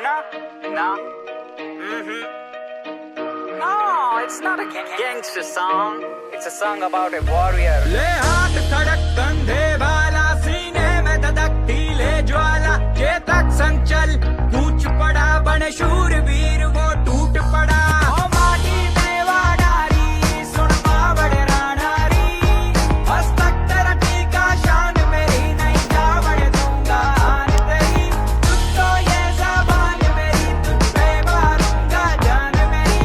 No, no. No, it's not a gangster song. It's a song about a warrior. ले हाथ खड़क कंधे वाला सीने में धधकती ले ज्वाला ये तक संचल कूच पड़ा बने शूरवीर वो टूट पड़ा ओ माटी में वाडारी सुन पावड़े रानारी हस्तक तेरा टीका शान मेरी नहीं जावड़ दूंगा आन तेरी तुझको ये ज़बान मेरी तुझ पे मारूंगा जान मेरी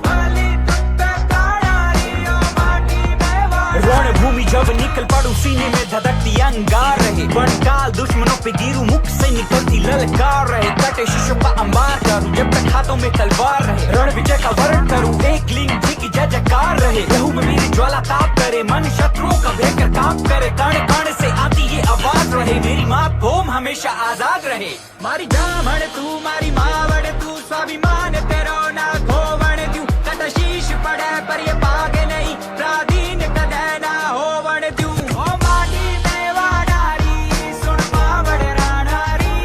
भली तुझ पे प्राणारी ओ माटी में वाडारी रणभूमि जब निकल पड़ू सीने में धधकती अंगार रहे बनकाल दुश्मनों पे गिरू मुख से निकलती ललकार रहे कटे शीशों का अंबार करूं जब तक हाथों में तलवार रहे रण विजय का वर्ण करूं एक लिंग जी की जय जयकार रहे लहू में मेरी ज्वाला ताप करे मन शत्रुओं का भयंकर काम करे कण कण से आती ये आवाज रहे मेरी मात भूम हमेशा आजाद रहे मारी जामण तू मारी मावड़ तू स्वाभिमान तेरो ना खोवण तू कट शीश पड़े पर ये पागे नहीं प्राधीन कदे ना होवण तू ओ माटी में वाडारी सुन मावड़ रानारी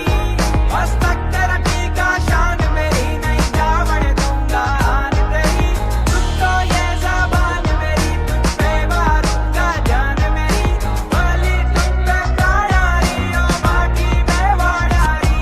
हस्तक तेरा टीका शान मेरी नहीं जावड़ दूंगा आन तेरी तुझको ये ज़बान मेरी तुझ पे मारूंगा जान मेरी भली तुझ पे प्राणारी ओ माटी में वाडारी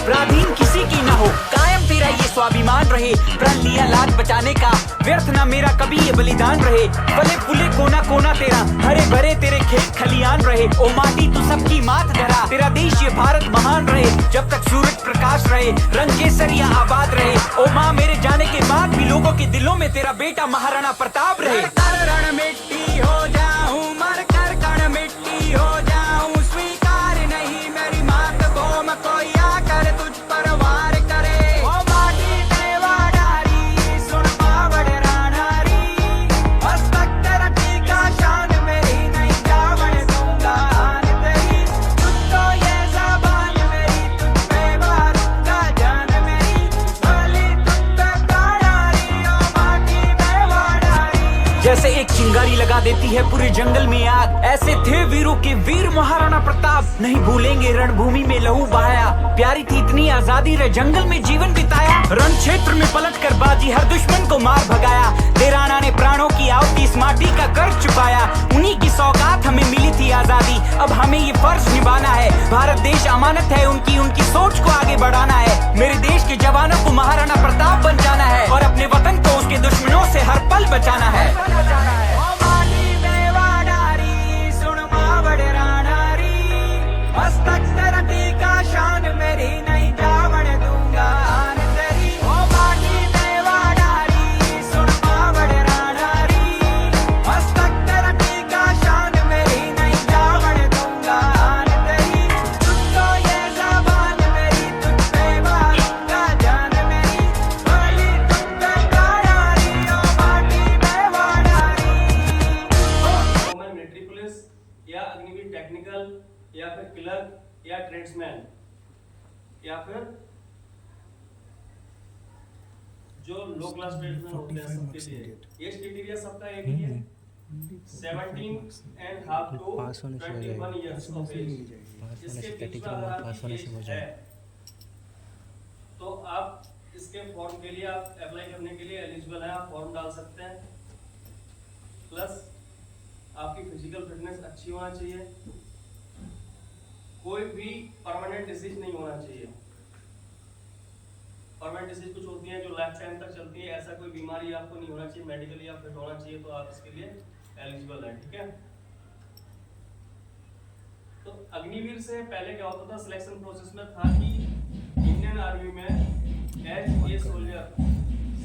प्राधीन किसी की न हो कायम तेरा ये स्वाभिमान रहे प्रण लिया लाज बचाने का व्यर्थ ना मेरा कभी ये बलिदान रहे फले फूले कोना कोना तेरा हरे भरे तेरे खेत खलियान रहे ओ माटी तू सबकी मात धरा तेरा देश ये भारत महान रहे जब तक सूरज प्रकाश रहे रंग केसरिया आबाद रहे ओ माँ मेरे जाने के बाद भी लोगों के दिलों में तेरा बेटा महाराणा प्रताप रहे कर रण मिट्टी हो जाऊं मर कर कण मिट्टी हो जाऊं स्वीकार नहीं मेरी मात भूम कोई आकर तुझ पर वार करे ओ माटी में वाडारी सुन पावड़ रानारी हस्तक तेरा टीका शान मेरी नहीं जावड़ दूंगा आन तेरी तुझको ये ज़बान मेरी तुझ पे मारूंगा जान मेरी भली तुझ पे प्राणारी ओ माटी में वाडारी जैसे एक चिंगारी लगा देती है पूरे जंगल में आग ऐसे थे वीरों के वीर महाराणा प्रताप नहीं भूलेंगे रणभूमि में लहू बहाया प्यारी थी इतनी आजादी रे जंगल में जीवन बिताया रण क्षेत्र में पलट कर बाजी हर दुश्मन को मार भगाया देराना ने प्राणों की आहुति इस माटी का कर्ज चुकाया उन्हीं की सौगात हमें मिली थी आजादी अब हमें ये फर्ज निभाना है भारत देश अमानत है उनकी सोच को आगे बढ़ाना है मेरे देश के जवानों को महाराणा प्रताप बन जाना है और अपने वतन को उसके दुश्मनों से हर पल बचाना है ओ माटी में वाडारी सुन मावड़ रानारी हस्तक तेरा टीका शान मेरी नहीं जावड़ दूंगा आन तेरी ओ माटी में वाडारी सुन मावड़ रानारी हस्तक तेरा टीका शान मेरी नहीं जावड़ दूंगा आन तेरी तुझको ये ज़बान मेरी तुझ पे मारूंगा जान मेरी भली तुझ पे प्राणारी ओ माटी में वाडारी वुमेन मिलिट्री पुलिस या अग्निवीर टेक्निकल या फिर क्लर्क या ट्रेड्समैन या फिर जो लो क्लास ट्रेड्समैन होते हैं सबके लिए एज क्राइटेरिया सबका एक ही है 17.5 टू 21 इयर्स ऑफ एज इसके बीच में अगर आपकी एज है तो आप इसके फॉर्म के लिए आप अप्लाई करने के लिए एलिजिबल हैं आप फॉर्म डाल सकते हैं प्लस आपकी फिजिकल फिटनेस अच्छी होना चाहिए कोई भी परमानेंट डिसीज नहीं होना चाहिए परमानेंट डिसीज कुछ होती हैं जो लाइफ टाइम तक चलती है ऐसा कोई बीमारी आपको नहीं होना चाहिए मेडिकली आप फिट होना चाहिए तो आप इसके लिए एलिजिबल हैं ठीक है तो अग्निवीर से पहले क्या होता था सिलेक्शन प्रोसेस में था कि इंडियन आर्मी में एज ए सोल्जर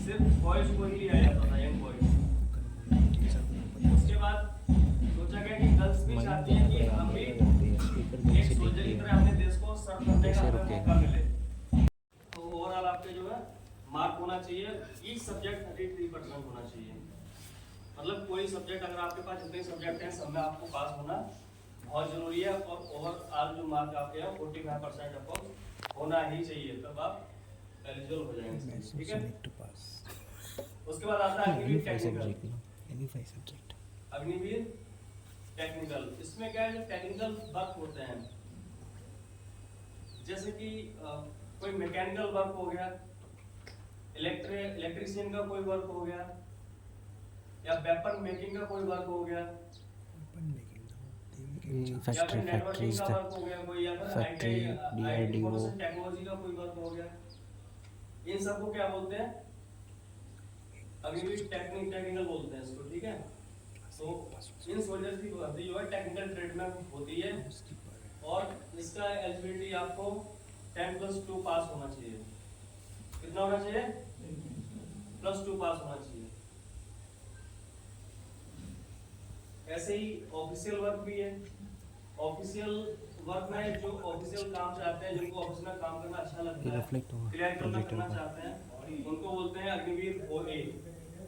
सिर्फ बॉयज को ही लिया जाता था यंग बॉयज उसके बाद सोचा गया कि गर्ल्स भी चाहती हैं कि हम भी एक सोल्जर की तरह अपने देश को सर्व करने का हमें मौका मिले तो ओवरऑल आपके जो है मार्क होना चाहिए ईच सब्जेक्ट 33% होना चाहिए मतलब कोई सब्जेक्ट अगर आपके पास जितने सब्जेक्ट हैं सब में आपको पास होना बहुत जरूरी है और ओवरऑल जो मार्क आपके हैं 45% आपको होना ही चाहिए तब आप एलिजिबल हो जाएंगे ठीक है उसके बाद आता है टेक्निकल अग्निवीर टेक्निकल, इसमें क्या है जो टेक्निकल वर्क होते हैं, जैसे कि कोई मैकेनिकल वर्क हो गया, इलेक्ट्रिशियन का कोई वर्क हो गया, या वेपन मेकिंग का कोई वर्क हो गया, या फिर नेटवर्किंग का वर्क हो गया कोई, या फिर आईटी इंफॉर्मेशन टेक्नोलॉजी का कोई वर्क हो गया, इन सबको क्या बोलते हैं, अग्निवीर टेक्निकल बोलते हैं इसको, ठीक है। तो इन सोल्जर्स की भर्ती जो है टेक्निकल ट्रेड में होती है, और इसका एलिजिबिलिटी आपको 10+2 पास होना चाहिए। कितना होना चाहिए? +2 पास होना चाहिए। ऐसे ही ऑफिशियल वर्क भी है। ऑफिशियल वर्क में जो ऑफिशियल काम चाहते हैं, जिनको ऑफिस में काम करना अच्छा लगता है, क्लरिकल में करना चाहते हैं, उनको बोलते हैं Agniveer OA,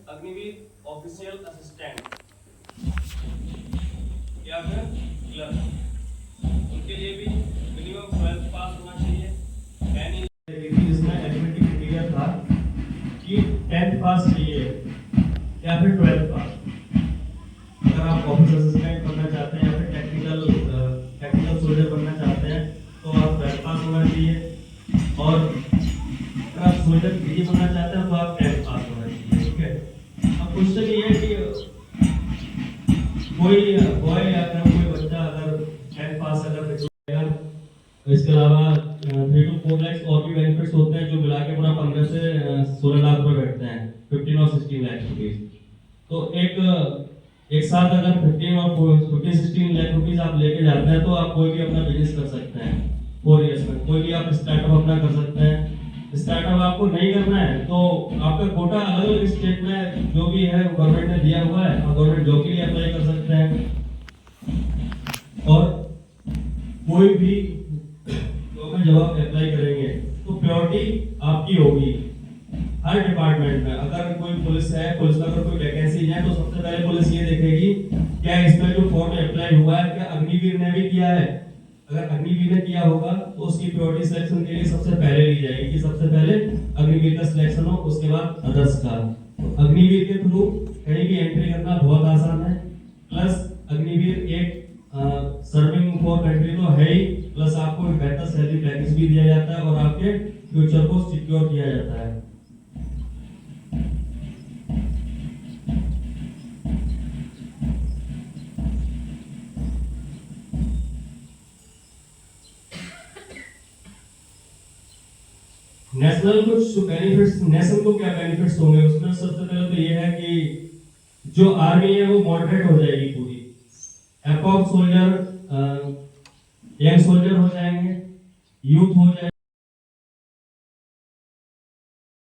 Agniveer official assistant या फिर क्लर्क। उनके लिए भी मिनिमम 12th पास होना चाहिए। इसमें एलिजिबिलिटी क्राइटेरिया था कि 10th पास चाहिए या फिर 12th पास। अगर आप ऑफिस असिस्टेंट बनना चाहते हैं या फिर टेक्निकल सोल्जर बनना चाहते हैं तो आप 12th पास होना चाहिए, और अगर आप सोल्जर BA बनना चाहते हैं तो आप 10th पास होना चाहिए, ठीक है। अब क्वेश्चन ये है कि कोई बॉय या फिर कोई बच्चा अगर 10th पास अगर इसके अलावा 3 to 4 लाख और भी बेनिफिट्स होते हैं जो मिला के पूरा 15 से 16 लाख रुपए बैठते हैं, 15 और 16 लाख रुपीस। तो एक साथ अगर 15 और 16 लाख रुपीस आप लेके जाते हैं तो आप कोई भी अपना बिजनेस कर सकते हैं 4 इयर्स में। कोई भी आप स्टार्टअप अपना कर सकते हैं। स्टार्टअप आपको नहीं करना है तो आपका कोटा अलग अलग स्टेट में जो भी है गवर्नमेंट ने दिया हुआ है, आप गवर्नमेंट जॉब के लिए अप्लाई कर सकते हैं। और कोई भी जब आप अप्लाई करेंगे तो प्योरिटी आपकी होगी हर डिपार्टमेंट में। अगर कोई पुलिस है, पुलिस में अगर कोई वैकेंसी है तो सबसे पहले पुलिस ये देखेगी क्या इसमें जो फॉर्म अप्लाई हुआ है क्या अग्निवीर ने भी किया है। अगर अग्निवीर ने किया होगा तो उसकी प्योरिटी सिलेक्शन के लिए सबसे पहले ली जाएगी कि सबसे पहले अग्निवीर का सिलेक्शन हो, उसके बाद अदर्स का। तो अग्निवीर के थ्रू कहीं भी एंट्री करना बहुत आसान है। प्लस अग्निवीर एक सर्विंग फॉर कंट्री तो है ही, प्लस आपको एक बेहतर सैलरी पैकेज भी दिया जाता है और आपके फ्यूचर को सिक्योर किया जाता है। नेशनल कुछ बेनिफिट्स, नेशनल को क्या बेनिफिट्स होंगे उसमें सबसे पहले तो ये है कि जो आर्मी है वो मॉडरेट हो जाएगी पूरी। अप्रॉक्स सोल्जर यंग सोल्जर हो जाएंगे, यूथ हो जाएंगे।